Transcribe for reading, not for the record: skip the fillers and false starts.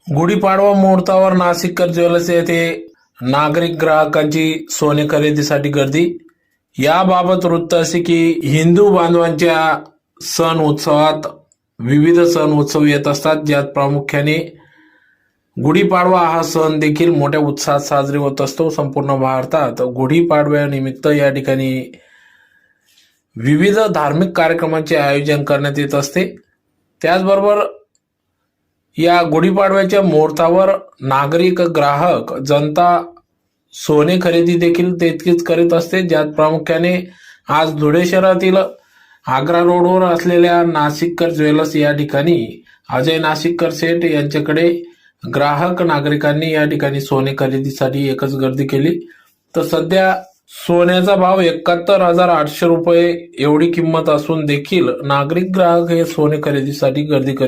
गुढीपाडवा मुहूर्तावर नाशिककर ज्वेलर्स येथे नागरिक ग्राहकांची सोने खरेदीसाठी गर्दी। याबाबत वृत्त असे की हिंदू बांधवांच्या सण उत्सवात विविध सण उत्सव येत असतात, ज्यात प्रामुख्याने गुढीपाडवा हा सण देखील मोठ्या उत्साहात साजरी होत असतो। संपूर्ण भारतात गुढीपाडव्यानिमित्त या ठिकाणी विविध धार्मिक कार्यक्रमांचे आयोजन करण्यात येत असते। त्याचबरोबर या गुढीपाडव्याच्या मुहूर्तावर नागरिक ग्राहक जनता सोने खरेदी देखील तितकीच करीत असते, ज्यात प्रामुख्याने आज धुळे शहरातील आग्रा रोडवर असलेल्या नाशिककर ज्वेलर्स या ठिकाणी अजय नाशिककर सेठ यांच्याकडे ग्राहक नागरिकांनी या ठिकाणी सोने खरेदीसाठी एकच गर्दी केली। तर सध्या सोन्याचा भाव 71,800 रुपये एवढी किंमत असून देखील नागरिक ग्राहक हे सोने खरेदीसाठी गर्दी करीत